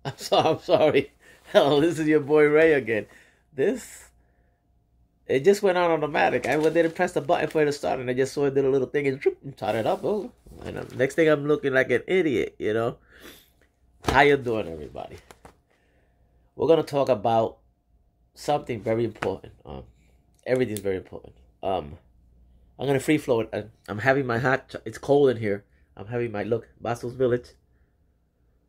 I'm sorry. Hello, this is your boy Ray again. This it just went on automatic. I didn't press the button for it to start, and I just saw it did a little thing and start it up. Oh, and next thing I'm looking like an idiot. How you doing, everybody? We're gonna talk about something very important. Everything's very important. I'm gonna free flow it. I'm having my hot. It's cold in here. I'm having my Bastos Village.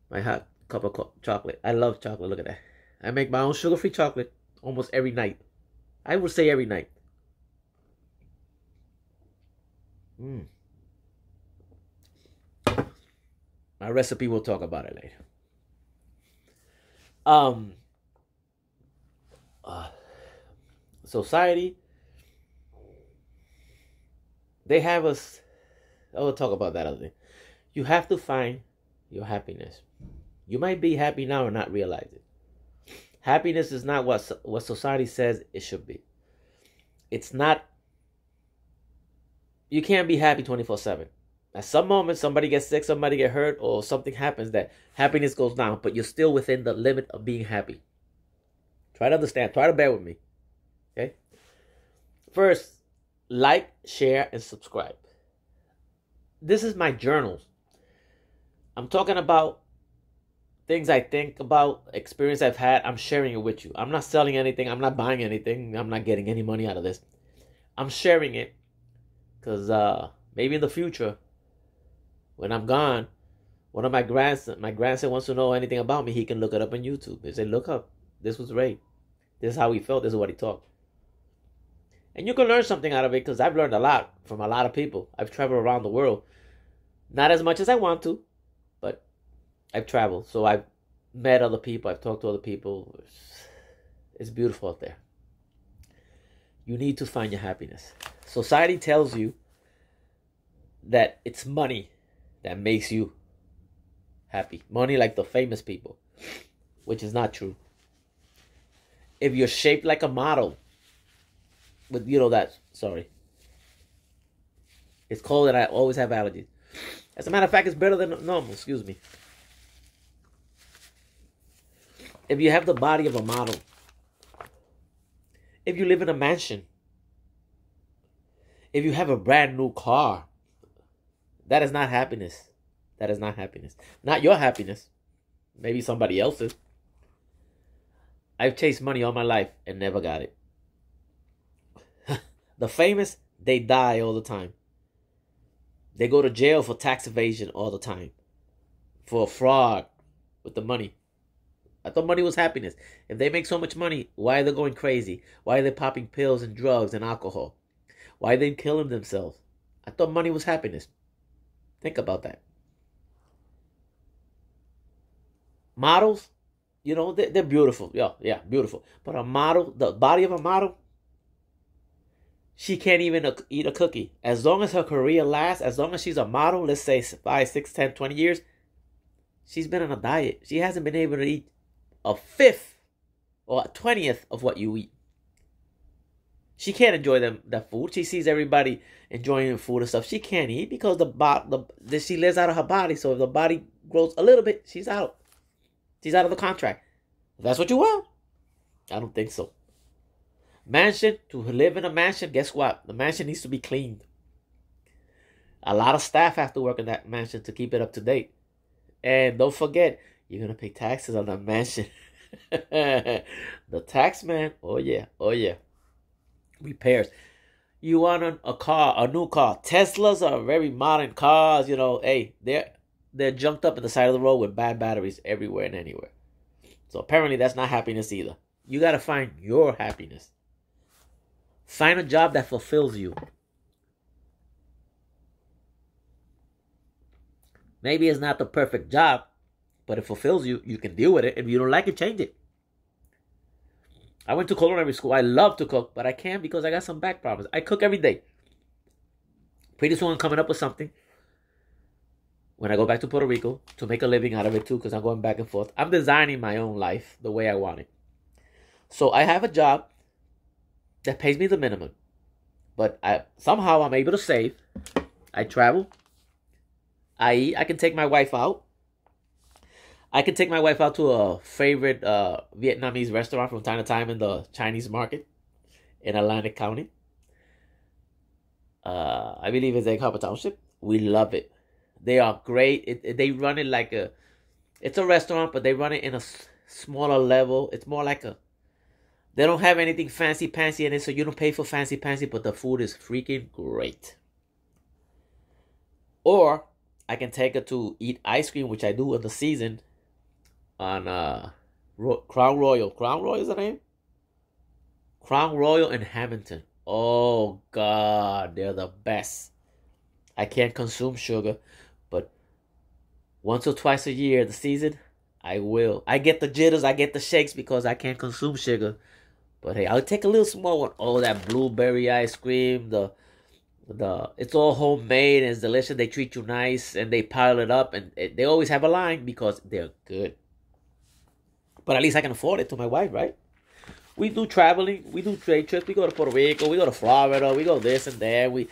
My hot cup of chocolate. I love chocolate. Look at that. I make my own sugar-free chocolate almost every night. I would say every night. Mm. My recipe, we'll talk about it later. Um, uh, Society, they have us. I will talk about that other thing. You have to find your happiness. You might be happy now and not realize it. Happiness is not what society says it should be. It's not. You can't be happy 24/7. At some moment, somebody gets sick, somebody get hurt, or something happens that happiness goes down, but you're still within the limit of being happy. Try to understand. Try to bear with me. Okay? First, like, share, and subscribe. This is my journals. I'm talking about things I think about, experience I've had. I'm sharing it with you. I'm not selling anything. I'm not buying anything. I'm not getting any money out of this. I'm sharing it because maybe in the future, when I'm gone, one of my grandson wants to know anything about me, he can look it up on YouTube. They say, look up. This was Ray. This is how he felt. This is what he talked. And you can learn something out of it because I've learned a lot from a lot of people. I've traveled around the world. Not as much as I want to, but I've traveled. So I've met other people. I've talked to other people. It's beautiful out there. You need to find your happiness. Society tells you that it's money that makes you happy. Money like the famous people, which is not true. If you're shaped like a model, with it's cold and I always have allergies. As a matter of fact, it's better than normal. Excuse me. If you have the body of a model, if you live in a mansion, if you have a brand new car, that is not happiness. That is not happiness. Not your happiness. Maybe somebody else's. I've chased money all my life and never got it. The famous, they die all the time. They go to jail for tax evasion all the time. For fraud with the money. I thought money was happiness. If they make so much money, why are they going crazy? Why are they popping pills and drugs and alcohol? Why are they killing themselves? I thought money was happiness. Think about that. Models, they're beautiful. Yeah, beautiful. But a model, the body of a model, she can't even eat a cookie. As long as her career lasts, as long as she's a model, let's say 5, 6, 10, 20 years, she's been on a diet. She hasn't been able to eat a fifth or a 20th of what you eat. She can't enjoy that food. She sees everybody enjoying food and stuff. She can't eat because she lives out of her body. So if the body grows a little bit, she's out. She's out of the contract. If that's what you want, I don't think so. Mansion, to live in a mansion, guess what? The mansion needs to be cleaned. A lot of staff have to work in that mansion to keep it up to date. And don't forget, you're going to pay taxes on that mansion. The tax man, oh yeah. Repairs. You want a new car. Teslas are very modern cars, Hey, they're junked up in the side of the road with bad batteries everywhere and anywhere. So apparently that's not happiness either. You got to find your happiness. Find a job that fulfills you. Maybe it's not the perfect job, but it fulfills you. You can deal with it. If you don't like it, change it. I went to culinary school. I love to cook, but I can't because I got some back problems. I cook every day. Pretty soon I'm coming up with something when I go back to Puerto Rico to make a living out of it too, because I'm going back and forth. I'm designing my own life the way I want it. So I have a job that pays me the minimum, but somehow I'm able to save. I travel. I eat. I can take my wife out. I can take my wife out to a favorite Vietnamese restaurant from time to time in the Chinese market in Atlantic County. I believe it's Egg Harbor Township. We love it. They are great. They run it like it's a restaurant, but they run it in a smaller level. It's more like they don't have anything fancy pantsy in it, so you don't pay for fancy pantsy, but the food is freaking great. Or I can take her to eat ice cream, which I do in the season on Crown Royal. Crown Royal is the name? Crown Royal in Hamilton. Oh, God, they're the best. I can't consume sugar, but once or twice a year, the season, I will. I get the jitters, I get the shakes because I can't consume sugar. But hey, I'll take a little small one. Oh, that blueberry ice cream, it's all homemade and it's delicious. They treat you nice and they pile it up and they always have a line because they're good. But at least I can afford it to my wife, right? We do traveling, we do trade trips. We go to Puerto Rico, we go to Florida, we go this and there. We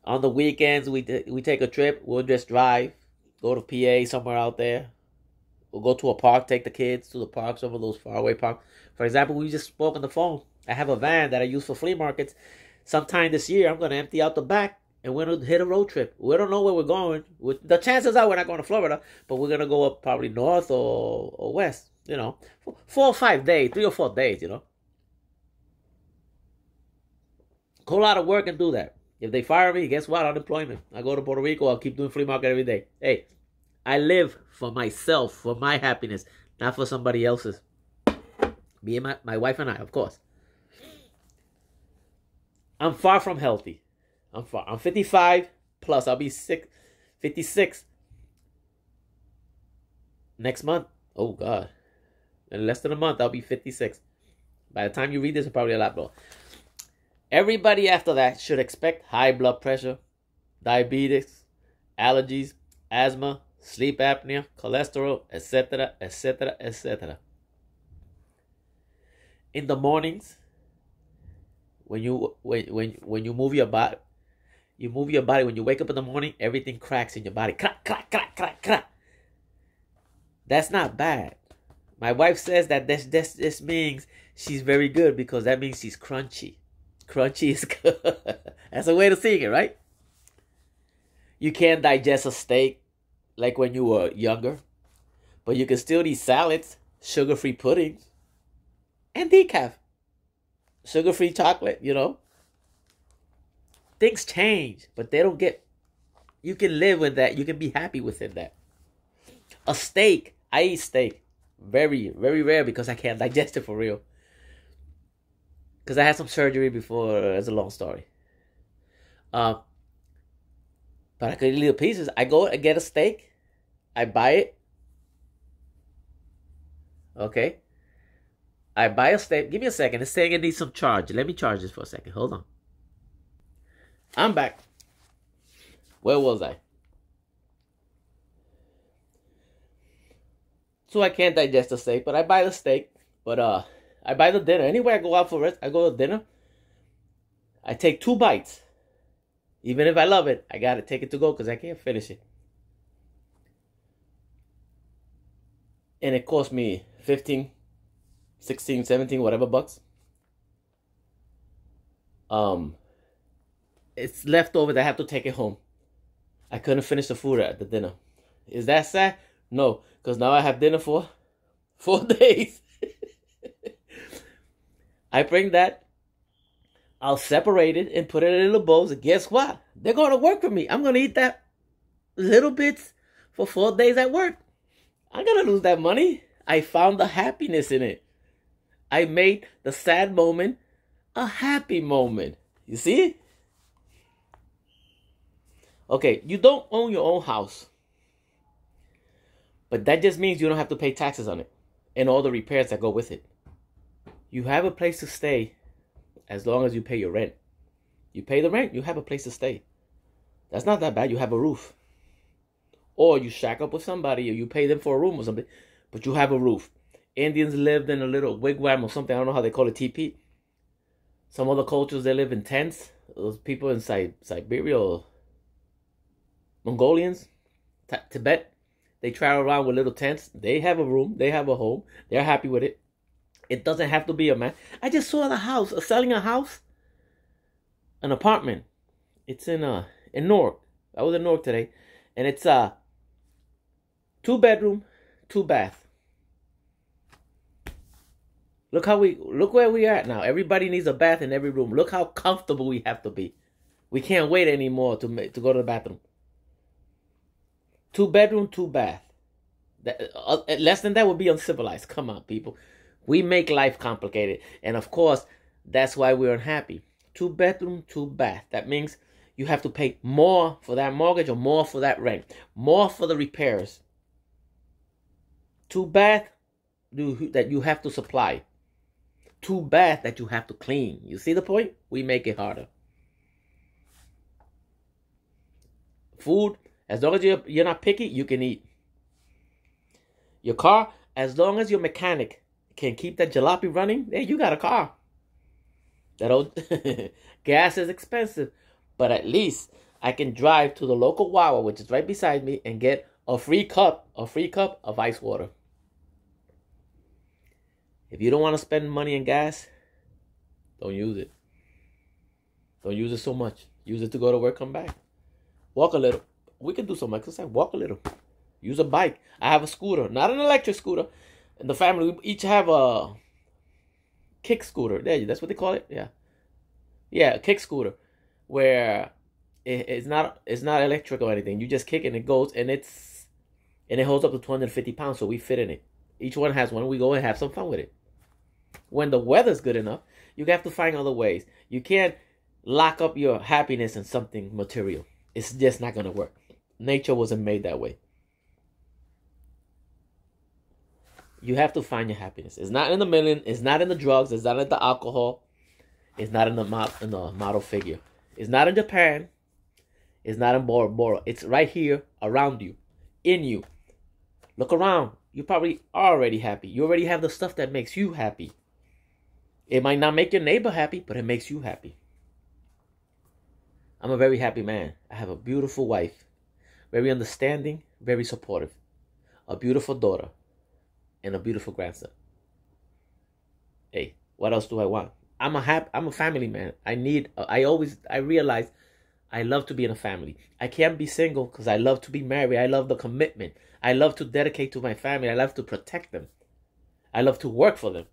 on the weekends we take a trip. We'll just drive, go to PA somewhere out there. We'll go to a park, take the kids to the park, some of those faraway parks. For example, we just spoke on the phone. I have a van that I use for flea markets. Sometime this year, I'm going to empty out the back and we're going to hit a road trip. We don't know where we're going. The chances are we're not going to Florida, but we're going to go up probably north or west, 4 or 5 days, 3 or 4 days, Go out of work and do that. If they fire me, guess what? Unemployment. I go to Puerto Rico, I'll keep doing flea market every day. Hey, I live for myself, for my happiness, not for somebody else's. Me and my wife and I, of course. I'm far from healthy. I'm 55 plus. I'll be 56 next month. Oh, God. In less than a month, I'll be 56. By the time you read this, it's probably a lot more. Everybody after that should expect high blood pressure, diabetes, allergies, asthma, sleep apnea, cholesterol, etc., etc., etc. In the mornings, when you move your body, when you wake up in the morning, everything cracks in your body. Crack, crack, crack, crack, crack. That's not bad. My wife says that this means she's very good because that means she's crunchy. Crunchy is good. That's a way to see it, right? You can't digest a steak like when you were younger, but you can still eat salads, sugar-free puddings, and decaf. Sugar-free chocolate, Things change, but they don't get... You can live with that. You can be happy within that. A steak. I eat steak. Very, very rare because I can't digest it for real. Because I had some surgery before. It's a long story. But I could eat little pieces. I go and get a steak. I buy it. Okay. I buy a steak. Give me a second. It's saying it needs some charge. Let me charge this for a second. Hold on. I'm back. Where was I? So I can't digest the steak, but I buy the steak. But I buy the dinner. Anywhere I go out for rest, I go to dinner. I take 2 bites. Even if I love it, I gotta take it to go because I can't finish it. And it cost me 15, 16, 17, whatever bucks. It's leftover that I have to take it home. I couldn't finish the food at the dinner. Is that sad? No, because now I have dinner for 4 days. I bring that. I'll separate it and put it in little bowls. And guess what? They're going to work for me. I'm going to eat that little bits for 4 days at work. I'm going to lose that money. I found the happiness in it. I made the sad moment a happy moment. You see? Okay, you don't own your own house. But that just means you don't have to pay taxes on it and all the repairs that go with it. You have a place to stay as long as you pay your rent. You pay the rent, you have a place to stay. That's not that bad. You have a roof. Or you shack up with somebody or you pay them for a room or something. But you have a roof. Indians lived in a little wigwam or something. I don't know how they call it, teepee. Some other cultures, they live in tents. Those people in Siberia or Mongolians, Tibet, They travel around with little tents. They have a room. They have a home. They're happy with it. It doesn't have to be a man. I just saw the house, selling a house, an apartment. It's in Newark. I was in Newark today, and it's 2-bedroom, 2-bath. Look where we are at now. Everybody needs a bath in every room. Look how comfortable we have to be. We can't wait anymore to go to the bathroom. 2-bedroom, 2-bath. Less than that would be uncivilized. Come on, people. We make life complicated, and of course, that's why we're unhappy. 2-bedroom, 2-bath. That means you have to pay more for that mortgage or more for that rent, more for the repairs. 2-bath that you have to supply. 2-bath that you have to clean. You see the point? We make it harder. Food, as long as you're not picky, you can eat. Your car, as long as your mechanic can keep that jalopy running, then you got a car. That old gas is expensive, but at least I can drive to the local Wawa, which is right beside me, and get a free cup of ice water. If you don't want to spend money in gas, don't use it. Don't use it so much. Use it to go to work, come back. Walk a little. We can do some exercise. Walk a little. Use a bike. I have a scooter, not an electric scooter. In the family, we each have a kick scooter. There, that's what they call it. Yeah, a kick scooter, where it's not electric or anything. You just kick and it goes, and it holds up to 250 pounds. So we fit in it. Each one has one. We go and have some fun with it. When the weather's good enough, you have to find other ways. You can't lock up your happiness in something material. It's just not going to work. Nature wasn't made that way. You have to find your happiness. It's not in the million. It's not in the drugs. It's not in the alcohol. It's not in the model figure. It's not in Japan. It's not in Bora Bora. It's right here around you, in you. Look around. You probably are already happy. You already have the stuff that makes you happy. It might not make your neighbor happy, but it makes you happy. I'm a very happy man. I have a beautiful wife. Very understanding, very supportive. A beautiful daughter. And a beautiful grandson. Hey, what else do I want? I'm a family man. I realize I love to be in a family. I can't be single because I love to be married. I love the commitment. I love to dedicate to my family. I love to protect them. I love to work for them.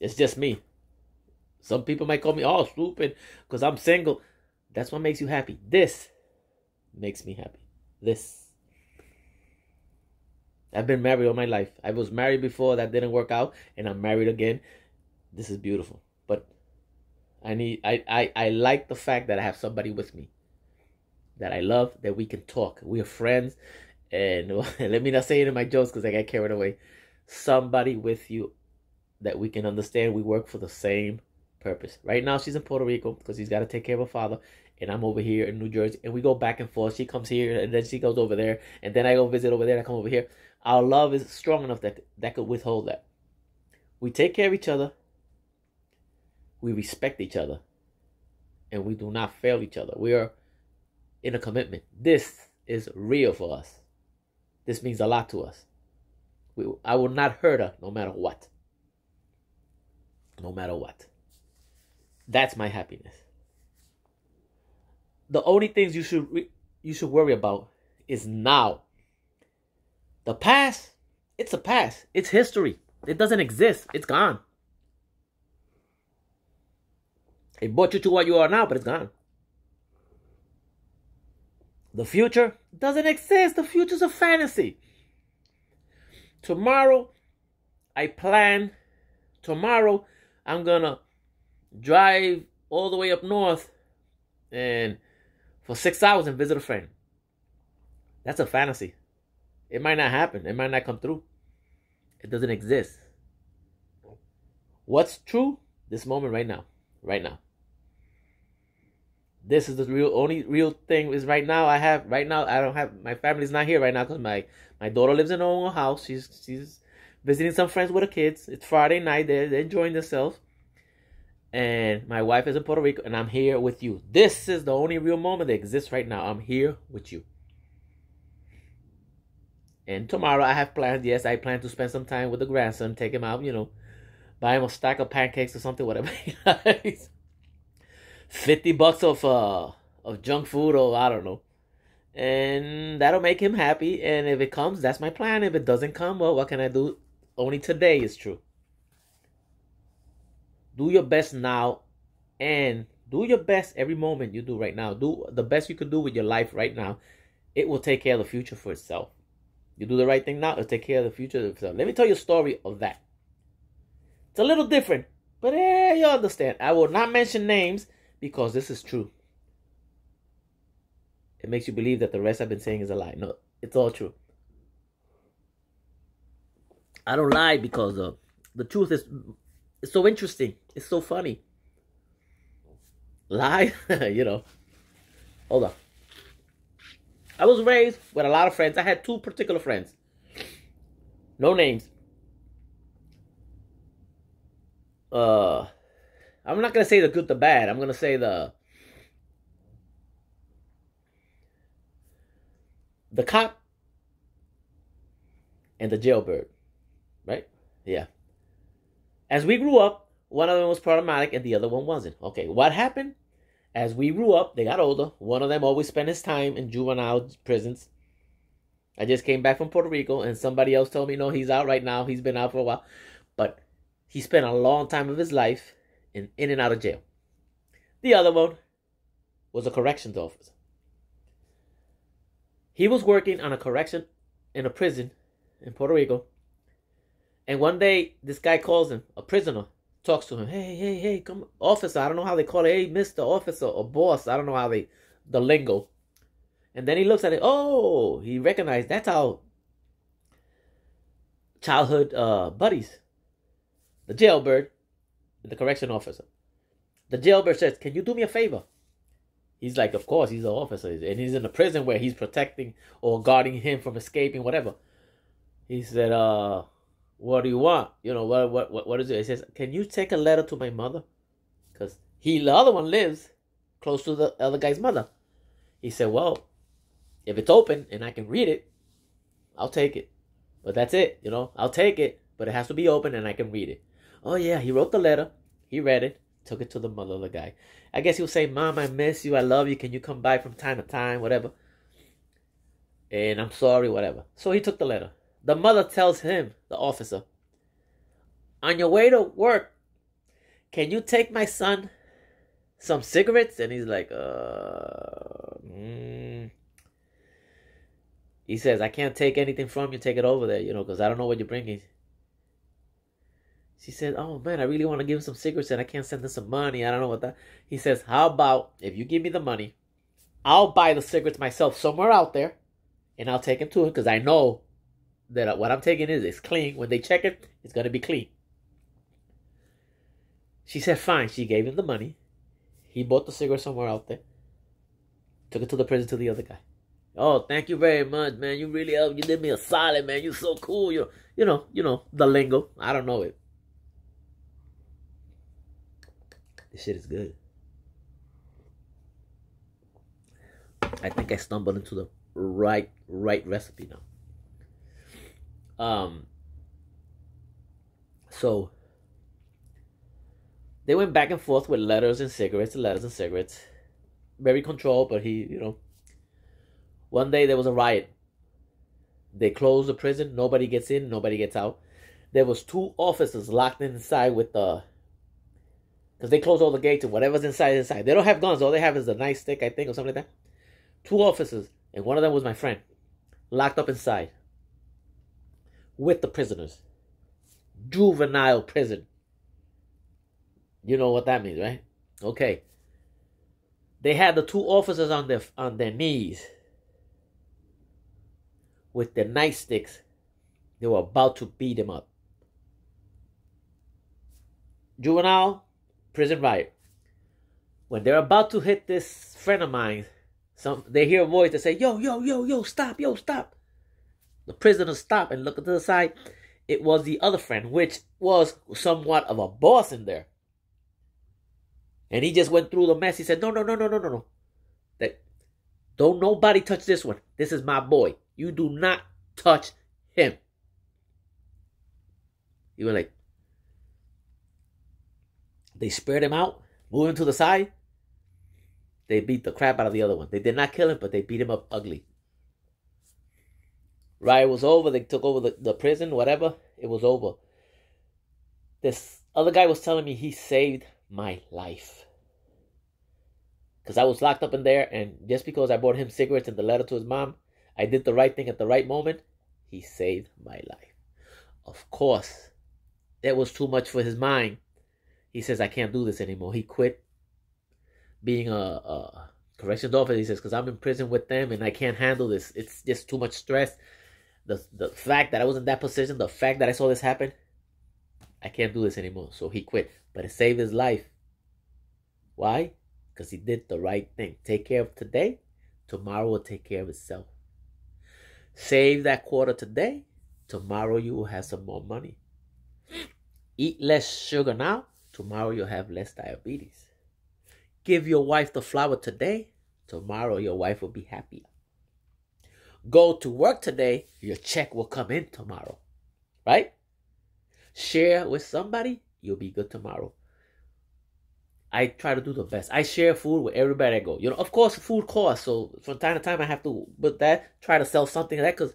It's just me. Some people might call me all stupid because I'm single. That's what makes you happy. This makes me happy. This. I've been married all my life. I was married before, that didn't work out, and I'm married again. This is beautiful. But I like the fact that I have somebody with me that I love, that we can talk. We are friends. And let me not say it in my jokes because I get carried away. Somebody with you that we can understand. We work for the same purpose. Right now, she's in Puerto Rico because she's got to take care of her father. And I'm over here in New Jersey. And we go back and forth. She comes here and then she goes over there. And then I go visit over there and I come over here. Our love is strong enough that could withhold that. We take care of each other. We respect each other. And we do not fail each other. We are in a commitment. This is real for us. This means a lot to us. I will not hurt her no matter what. No matter what. That's my happiness. The only things you should worry about is now. The past, it's a past. It's history. It doesn't exist. It's gone. It brought you to what you are now, but it's gone. The future doesn't exist. The future's a fantasy. Tomorrow, I'm gonna drive all the way up north and for 6 hours and visit a friend. That's a fantasy. It might not happen. It might not come through. It doesn't exist. What's true? This moment right now. Right now. This is the only real thing is right now. I don't have, my family's not here right now because my daughter lives in her own house. She's visiting some friends with her kids. It's Friday night. They're enjoying themselves. And my wife is in Puerto Rico and I'm here with you. This is the only real moment that exists right now. I'm here with you. And tomorrow I have plans. Yes, I plan to spend some time with the grandson, take him out, buy him a stack of pancakes or something, whatever he likes. $50 of junk food, or I don't know. And that'll make him happy. And if it comes, that's my plan. If it doesn't come, well, what can I do? Only today is true. Do your best now, and do your best every moment you do right now. Do the best you can do with your life right now. It will take care of the future for itself. You do the right thing now, it'll take care of the future of itself. Let me tell you a story of that. It's a little different, but you understand. I will not mention names because this is true. It makes you believe that the rest I've been saying is a lie. No, it's all true. I don't lie because the truth is it's so interesting. It's so funny. Lie, Hold on. I was raised with a lot of friends. I had two particular friends. No names. I'm not going to say the good, the bad. I'm going to say the cop and the jailbird. Right? Yeah. As we grew up, one of them was problematic and the other one wasn't. Okay, what happened? As we grew up, they got older. One of them always spent his time in juvenile prisons. I just came back from Puerto Rico and somebody else told me, no, he's out right now. He's been out for a while. But he spent a long time of his life in and out of jail. The other one was a corrections officer. He was working on a correction in a prison in Puerto Rico. And one day, this guy calls him, a prisoner, talks to him. Hey, come, officer. I don't know how they call it. Hey, Mr. Officer or boss. I don't know how the lingo. And then he looks at it. Oh, he recognized that's our childhood buddies. The jailbird and the correction officer. The jailbird says, can you do me a favor? He's like, of course, he's an officer. And he's in a prison where he's protecting or guarding him from escaping, whatever. He said, what do you want? What is it? He says, can you take a letter to my mother? Because the other one lives close to the other guy's mother. He said, well, if it's open and I can read it, I'll take it. But that's it, I'll take it, but it has to be open and I can read it. Oh yeah, he wrote the letter. He read it, took it to the mother of the guy. I guess he'll say, Mom, I miss you. I love you. Can you come by from time to time? Whatever. And I'm sorry, whatever. So he took the letter. The mother tells him, the officer, on your way to work, can you take my son some cigarettes? And he's like, He says, I can't take anything from you. Take it over there, because I don't know what you're bringing. She said, oh, man, I really want to give him some cigarettes and I can't send him some money. I don't know what that. He says, how about if you give me the money, I'll buy the cigarettes myself somewhere out there and I'll take him to him because I know that what I'm taking is clean. When they check it, it's going to be clean. She said, fine. She gave him the money. He bought the cigarette somewhere out there. Took it to the prison to the other guy. Oh, thank you very much, man. You really helped. You did me a solid, man. You're so cool. You know, the lingo. I don't know it. This shit is good. I think I stumbled into the right recipe now. So they went back and forth with letters and cigarettes. Very controlled, but one day there was a riot. They closed the prison. Nobody gets in, nobody gets out. There was 2 officers locked inside with because they closed all the gates and whatever's inside is inside. They don't have guns. All they have is a nightstick, I think, or something like that. 2 officers, and one of them was my friend, locked up inside with the prisoners. Juvenile prison. You know what that means, right? Okay. They had the 2 officers on their knees with their nightsticks. They were about to beat him up. Juvenile prison riot. When they're about to hit this friend of mine, they hear a voice that say, yo, stop, stop. The prisoners stop and look to the side. It was the other friend, which was somewhat of a boss in there. And he just went through the mess. He said, no. Don't nobody touch this one. This is my boy. You do not touch him. You were like, they spared him out, moved him to the side. They beat the crap out of the other one. They did not kill him, but they beat him up ugly. Riot was over. They took over the prison, whatever. It was over. This other guy was telling me he saved my life. Because I was locked up in there, and just because I bought him cigarettes and the letter to his mom, I did the right thing at the right moment. He saved my life. Of course, that was too much for his mind. He says, I can't do this anymore. He quit being a corrections officer. He says, because I'm in prison with them and I can't handle this. It's just too much stress. The fact that I was in that position, the fact that I saw this happen, I can't do this anymore. So he quit. But it saved his life. Why? Because he did the right thing. Take care of today. Tomorrow will take care of itself. Save that quarter today. Tomorrow you will have some more money. Eat less sugar now. Tomorrow you'll have less diabetes. Give your wife the flower today. Tomorrow your wife will be happier. Go to work today. Your check will come in tomorrow. Right? Share with somebody. You'll be good tomorrow. I try to do the best. I share food with everybody I go. You know, of course, food costs. So from time to time, I have to, with that, try to sell something like that. Because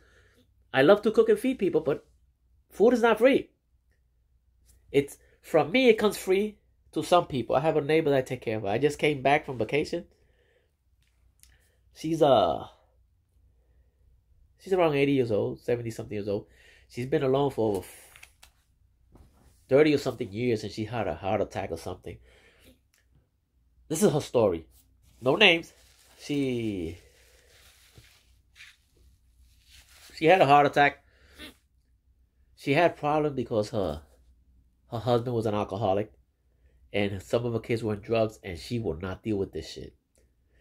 I love to cook and feed people. But food is not free. It's, from me, it comes free to some people. I have a neighbor that I take care of. I just came back from vacation. She's around 80 years old, 70-something years old. She's been alone for over 30 or something years, and she had a heart attack or something. This is her story. No names. She had a heart attack. She had problems because her husband was an alcoholic, and some of her kids were in drugs, and she will not deal with this shit.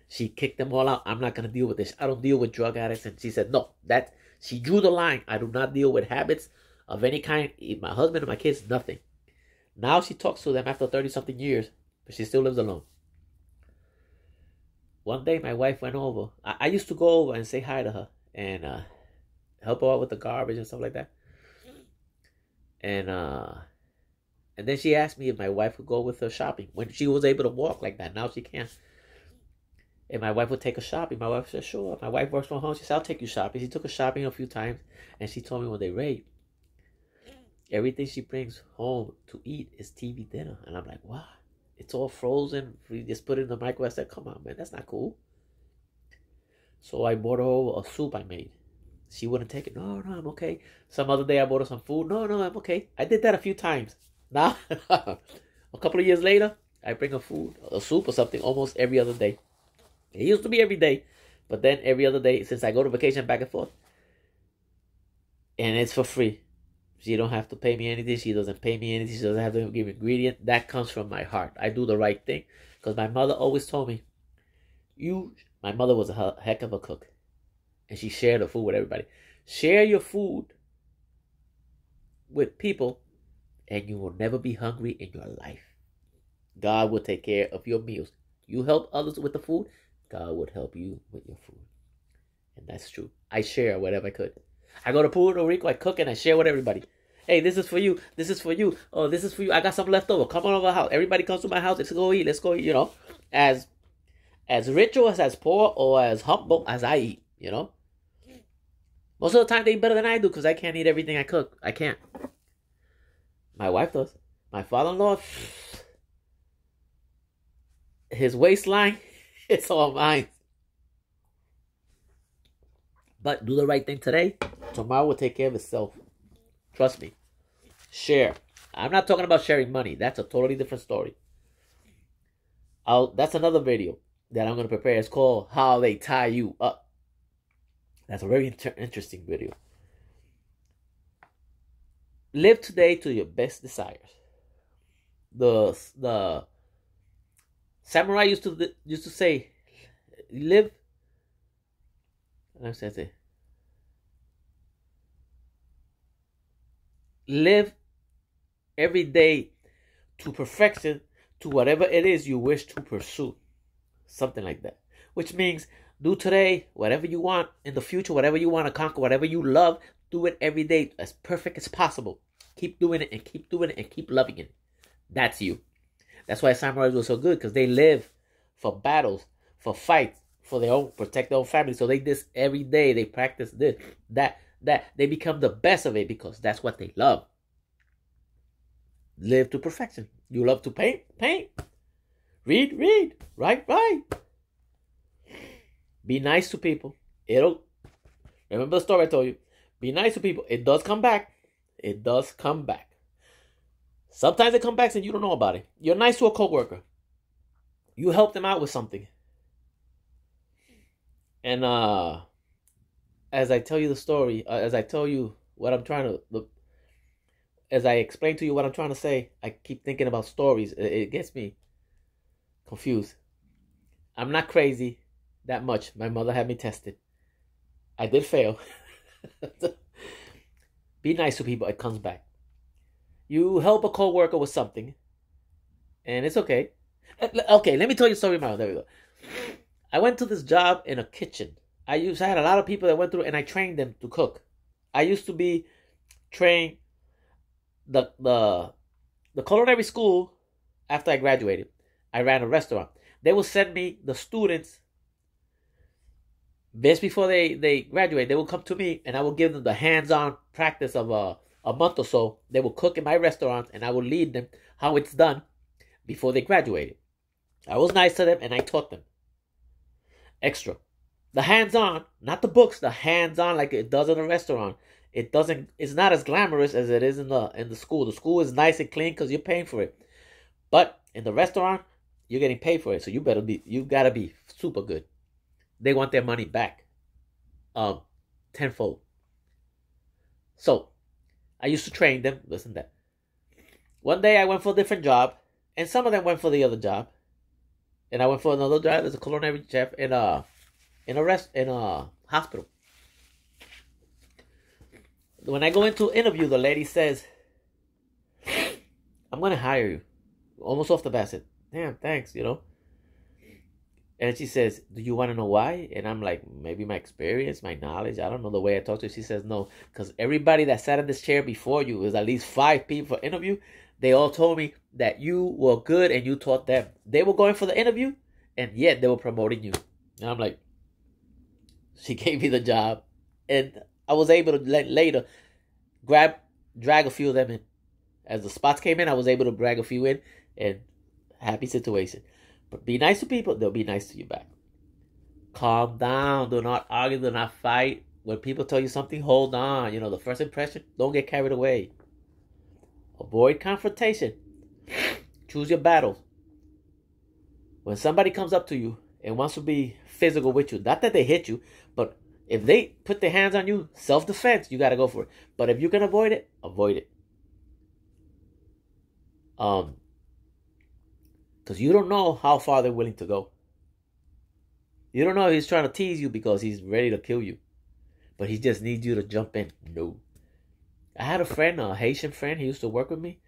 She kicked them all out. I'm not going to deal with this. I don't deal with drug addicts. And she said, no, she drew the line. I do not deal with habits of any kind. My husband and my kids, nothing. Now she talks to them after 30-something years, but she still lives alone. One day, my wife went over. I used to go over and say hi to her and help her out with the garbage and stuff like that. And then she asked me if my wife would go with her shopping when she was able to walk like that. Now she can't. And my wife would take her shopping. My wife said, sure. My wife works from home. She said, I'll take you shopping. She took her shopping a few times. And she told me when they raid, everything she brings home to eat is TV dinner. And I'm like, wow. It's all frozen. We just put it in the microwave. I said, come on, man. That's not cool. So I bought her a soup I made. She wouldn't take it. No, I'm okay. Some other day I bought her some food. No, I'm okay. I did that a few times. Now, a couple of years later, I bring her food, a soup or something almost every other day. It used to be every day, but then every other day since I go to vacation back and forth. And it's for free. She don't have to pay me anything. She doesn't pay me anything. She doesn't have to give ingredient. That comes from my heart. I do the right thing. Because my mother always told me, my mother was a heck of a cook. And she shared the food with everybody. Share your food with people and you will never be hungry in your life. God will take care of your meals. You help others with the food, God would help you with your food. And that's true. I share whatever I could. I go to Puerto Rico, I cook and I share with everybody. Hey, this is for you. This is for you. Oh, this is for you. I got some left over. Come on over the house. Everybody comes to my house. Let's go eat. Let's go eat, you know. As rich or as poor or as humble as I eat, you know. Most of the time they eat better than I do because I can't eat everything I cook. I can't. My wife does. My father-in-law, his waistline, it's all mine. But do the right thing today. Tomorrow will take care of itself. Trust me. Share. I'm not talking about sharing money. That's a totally different story. That's another video that I'm going to prepare. It's called How They Tie You Up. That's a very interesting video. Live today to your best desires. The samurai used to say, live. Let me say, live every day to perfection, to whatever it is you wish to pursue. Something like that. Which means Do today whatever you want. In the future, whatever you want to conquer, whatever you love, do it every day as perfect as possible. Keep doing it and keep doing it and keep loving it. That's you. That's why samurais were so good, because they live for battles, for fights, for their own, protect their own family. So they this every day. They practice this, that. They become the best of it because that's what they love. Live to perfection. You love to paint? Paint. Read. Write. Be nice to people. Remember the story I told you. Be nice to people. It does come back. Sometimes it comes back and you don't know about it. You're nice to a coworker. You help them out with something. And as I tell you the story, as I tell you what I'm trying to, as I explain to you what I'm trying to say, I keep thinking about stories. It gets me confused. I'm not crazy that much. My mother had me tested. I did fail. Be nice to people. It comes back. You help a coworker with something, and it's okay. Okay, let me tell you a story. There we go. I went to this job in a kitchen. I had a lot of people that went through, and I trained them to cook. I used to be trained the culinary school. After I graduated, I ran a restaurant. They will send me the students just before they graduate. They will come to me, and I will give them the hands-on practice of a month or so. They will cook in my restaurant, and I will lead them how it's done before they graduated. I was nice to them, and I taught them. Extra. The hands-on, not the books, the hands-on like it does in a restaurant. It's not as glamorous as it is in the school. The school is nice and clean because you're paying for it. But in the restaurant, you're getting paid for it. So you gotta be super good. They want their money back. Tenfold. So I used to train them. Listen to that. One day I went for a different job, and some of them went for the other job. And I went for another job as a culinary chef in a hospital. When I go into interview, the lady says, "I'm gonna hire you." Almost off the bat, I said, "Damn, thanks, And she says, "Do you want to know why?" And I'm like, "Maybe my experience, my knowledge. I don't know the way I talk to her." She says, "No, because everybody that sat in this chair before you, was at least 5 people for interview. They all told me that you were good and you taught them. They were going for the interview, and yet they were promoting you." And I'm like, she gave me the job, and I was able to later drag a few of them in. As the spots came in, I was able to drag a few in, and happy situation. But be nice to people, they'll be nice to you back. Calm down. Do not argue. Do not fight. When people tell you something, hold on. The first impression, don't get carried away. Avoid confrontation. Choose your battles. When somebody comes up to you and wants to be physical with you, not that they hit you, but if they put their hands on you, self-defense, you got to go for it. But if you can avoid it, avoid it. Because you don't know how far they're willing to go. You don't know if he's trying to tease you because he's ready to kill you. But he just needs you to jump in. No. I had a friend, a Haitian friend. He used to work with me.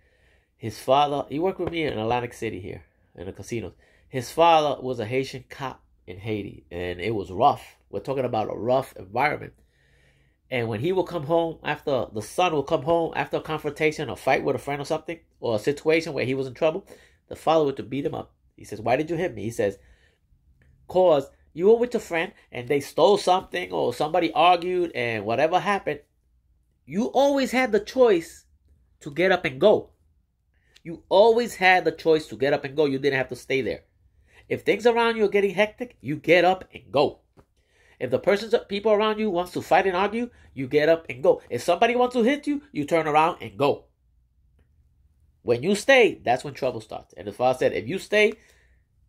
His father, he worked with me in Atlantic City here, in the casinos. His father was a Haitian cop in Haiti. And it was rough. We're talking about a rough environment. And when he will come home, the son will come home after a confrontation, a fight with a friend or something, or a situation where he was in trouble, the father would to beat him up. He says, "Why did you hit me?" He says, "Cause you were with your friend and they stole something or somebody argued and whatever happened, you always had the choice to get up and go. You always had the choice to get up and go. You didn't have to stay there. If things around you are getting hectic, you get up and go. If the people around you wants to fight and argue, you get up and go. If somebody wants to hit you, you turn around and go. When you stay, that's when trouble starts." And the father said, "If you stay,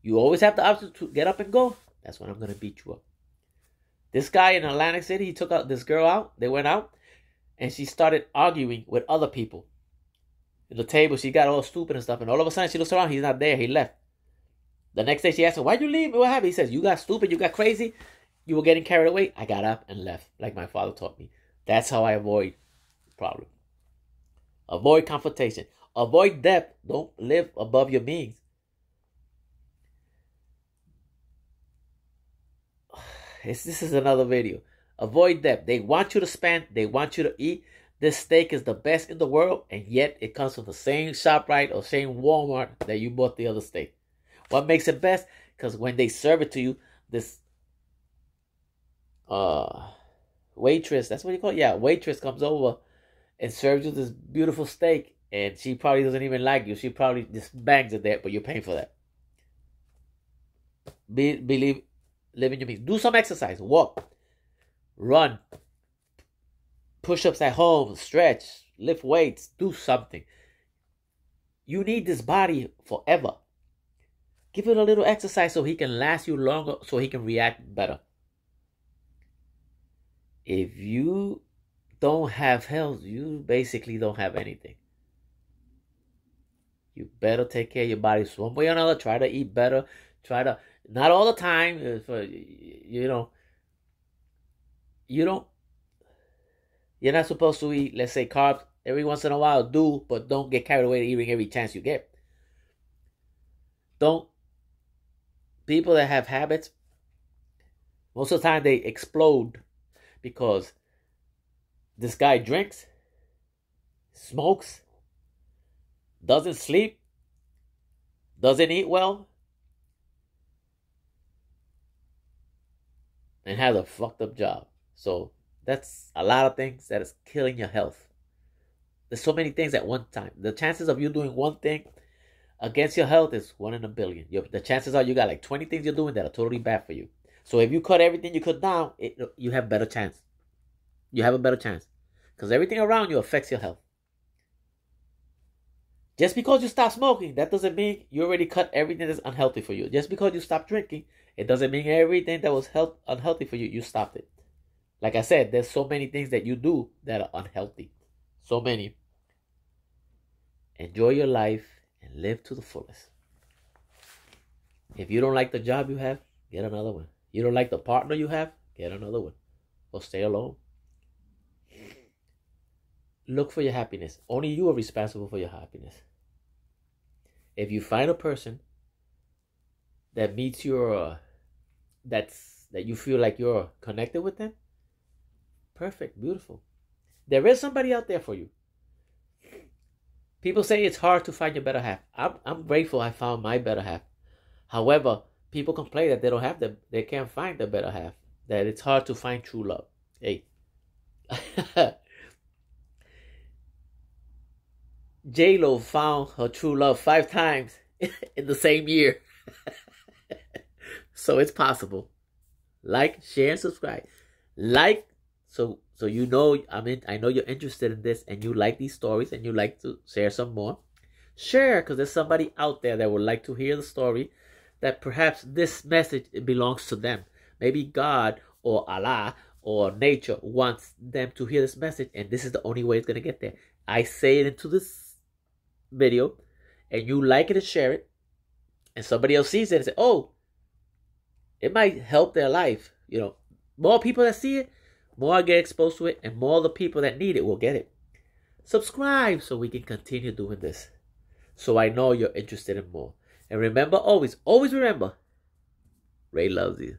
you always have the option to get up and go. That's when I'm going to beat you up." This guy in Atlantic City, he took out this girl out. They went out, and she started arguing with other people. At the table, she got all stupid and stuff, and all of a sudden, she looks around. He's not there. He left. The next day, she asked him, "Why'd you leave? What happened?" He says, "You got stupid. You got crazy. You were getting carried away. I got up and left, like my father taught me." That's how I avoid problem. Avoid confrontation. Avoid debt. Don't live above your means. this is another video. Avoid them. They want you to spend. They want you to eat. This steak is the best in the world, and yet it comes from the same ShopRite or same Walmart that you bought the other steak. What makes it best? Because when they serve it to you, this waitress, that's what you call it? Yeah, waitress comes over and serves you this beautiful steak, and she probably doesn't even like you. She probably just bangs it there, but you're paying for that. Live in your means. Do some exercise. Walk. Run. Push-ups at home. Stretch. Lift weights. Do something. You need this body forever. Give it a little exercise so he can last you longer, so he can react better. If you don't have health, you basically don't have anything. You better take care of your body some way or another. Try to eat better. Try to, not all the time. You're not supposed to eat, let's say, carbs every once in a while. Do, but don't get carried away eating every chance you get. People that have habits, most of the time they explode because this guy drinks, smokes, doesn't sleep, doesn't eat well, and has a fucked up job. So that's a lot of things that is killing your health. There's so many things at one time. The chances of you doing one thing against your health is 1 in a billion. The chances are you got like 20 things you're doing that are totally bad for you. So if you cut everything you cut down, you have a better chance. You have a better chance. Because everything around you affects your health. Just because you stop smoking, that doesn't mean you already cut everything that's unhealthy for you. Just because you stop drinking, it doesn't mean everything that was unhealthy for you, you stopped it. Like I said, there's so many things that you do that are unhealthy. So many. Enjoy your life and live to the fullest. If you don't like the job you have, get another one. You don't like the partner you have, get another one. Or stay alone. Look for your happiness. Only you are responsible for your happiness. If you find a person that meets your, that you feel like you're connected with them, perfect, beautiful. There is somebody out there for you. People say it's hard to find your better half. I'm grateful I found my better half. However, people complain that they can't find the better half. That it's hard to find true love. Hey. J-Lo found her true love 5 times in the same year. So it's possible. Like, share, and subscribe. Like, so you know I know you're interested in this and you like these stories and you like to share some more. Share, because there's somebody out there that would like to hear the story, that perhaps this message belongs to them. Maybe God or Allah or nature wants them to hear this message, and this is the only way it's going to get there. I say it into this video, and you like it and share it, and somebody else sees it and say, oh, it might help their life. More people that see it, more I get exposed to it, and more the people that need it will get it. Subscribe so we can continue doing this, so I know you're interested in more. And remember, always remember, Ray loves you.